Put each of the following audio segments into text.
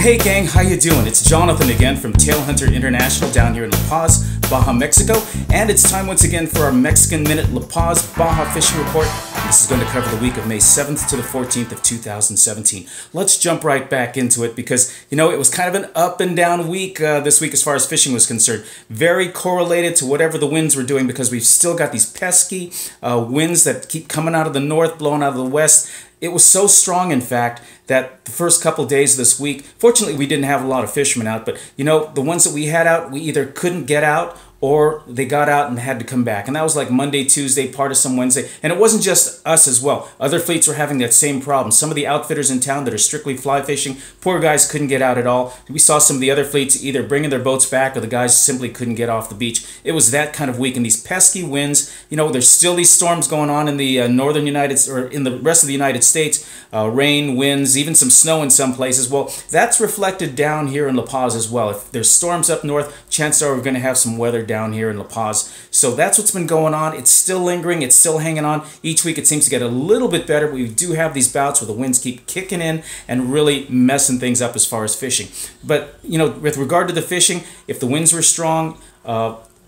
hey gang, how you doing? It's Jonathan again from Tailhunter International down here in La Paz, Baja, Mexico. And it's time once again for our Mexican Minute La Paz Baja Fishing Report. This is going to cover the week of May 7th to the 14th of 2017. Let's jump right back into it because, you know, it was kind of an up and down week this week as far as fishing was concerned. Very correlated to whatever the winds were doing because we've still got these pesky winds that keep coming out of the north, blowing out of the west. It was so strong, in fact, that the first couple days of this week, fortunately we didn't have a lot of fishermen out, but you know, the ones that we had out, we either couldn't get out or they got out and had to come back. And that was like Monday, Tuesday, part of some Wednesday. And it wasn't just us as well. Other fleets were having that same problem. Some of the outfitters in town that are strictly fly fishing, poor guys couldn't get out at all. We saw some of the other fleets either bringing their boats back or the guys simply couldn't get off the beach. It was that kind of week. And these pesky winds, you know, there's still these storms going on in the northern United States, or in the rest of the United States. Rain, winds, even some snow in some places. Well, that's reflected down here in La Paz as well. If there's storms up north, chances are we're going to have some weather down here in La Paz. So that's what's been going on. It's still lingering. It's still hanging on. Each week it seems to get a little bit better. But we do have these bouts where the winds keep kicking in and really messing things up as far as fishing. But, you know, with regard to the fishing, if the winds were strong,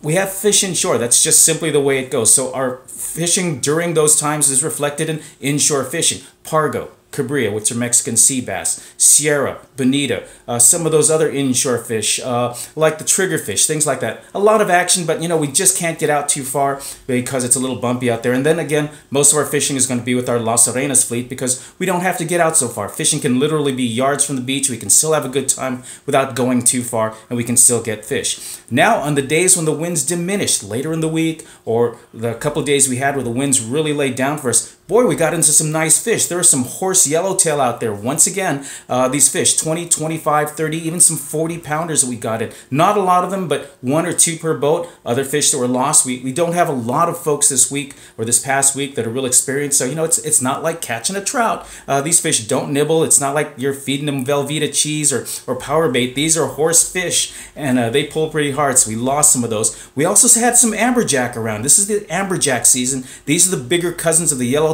we have fish inshore. That's just simply the way it goes. So our fishing during those times is reflected in inshore fishing. Pargo, Cabria, which are Mexican sea bass, Sierra, Bonita, some of those other inshore fish, like the triggerfish, things like that. A lot of action, but you know, we just can't get out too far because it's a little bumpy out there. And then again, most of our fishing is going to be with our Las Arenas fleet because we don't have to get out so far. Fishing can literally be yards from the beach. We can still have a good time without going too far, and we can still get fish. Now, on the days when the winds diminished later in the week, or the couple of days we had where the winds really laid down for us, boy, we got into some nice fish. There was some horse yellowtail out there. Once again, these fish, 20, 25, 30, even some 40 pounders that we got in. Not a lot of them, but 1 or 2 per boat. Other fish that were lost. We don't have a lot of folks this week or this past week that are real experienced. So, you know, it's not like catching a trout. These fish don't nibble. It's not like you're feeding them Velveeta cheese or power bait. These are horse fish, and they pull pretty hard, so we lost some of those. We also had some amberjack around. This is the amberjack season. These are the bigger cousins of the yellowtail.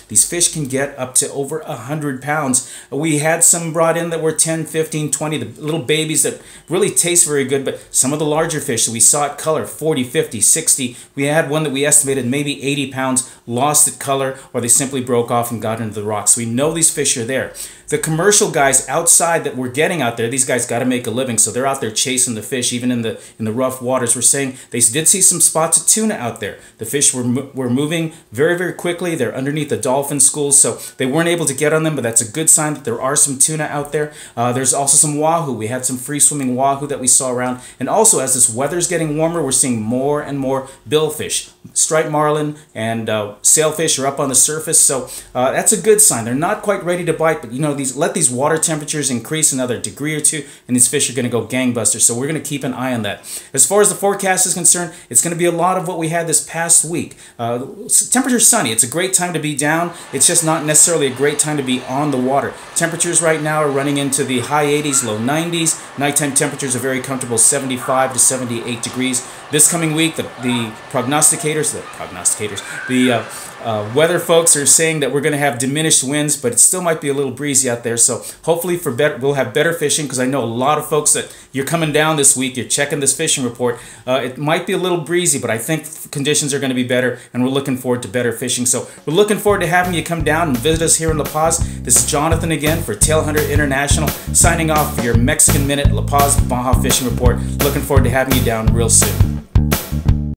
These fish can get up to over 100 pounds. We had some brought in that were 10, 15, 20, the little babies that really taste very good, but some of the larger fish that we saw at color, 40, 50, 60. We had one that we estimated maybe 80 pounds, lost at color, or they simply broke off and got into the rocks. We know these fish are there. The commercial guys outside that we're getting out there, these guys got to make a living, so they're out there chasing the fish, even in the rough waters. We're saying they did see some spots of tuna out there. The fish were moving very, very quickly. They're underneath the dolphin schools, so they weren't able to get on them, but that's a good sign that there are some tuna out there. There's also some wahoo. We had some free-swimming wahoo that we saw around. And also, as this weather's getting warmer, we're seeing more and more billfish. Striped marlin and sailfish are up on the surface, so that's a good sign. They're not quite ready to bite, but you know, let these water temperatures increase another degree or two, and these fish are going to go gangbusters. So we're going to keep an eye on that. As far as the forecast is concerned, it's going to be a lot of what we had this past week. Temperature's sunny. It's a great time to be down. It's just not necessarily a great time to be on the water. Temperatures right now are running into the high 80s, low 90s. Nighttime temperatures are very comfortable, 75 to 78 degrees. This coming week, the prognosticators, the weather folks are saying that we're going to have diminished winds, but it still might be a little breezy out there. So hopefully we'll have better fishing, because I know a lot of folks that you're coming down this week, you're checking this fishing report. It might be a little breezy, but I think conditions are going to be better, and we're looking forward to better fishing. So we're looking forward to having you come down and visit us here in La Paz. This is Jonathan again for Tailhunter International, signing off for your Mexican Minute La Paz Baja Fishing Report. Looking forward to having you down real soon.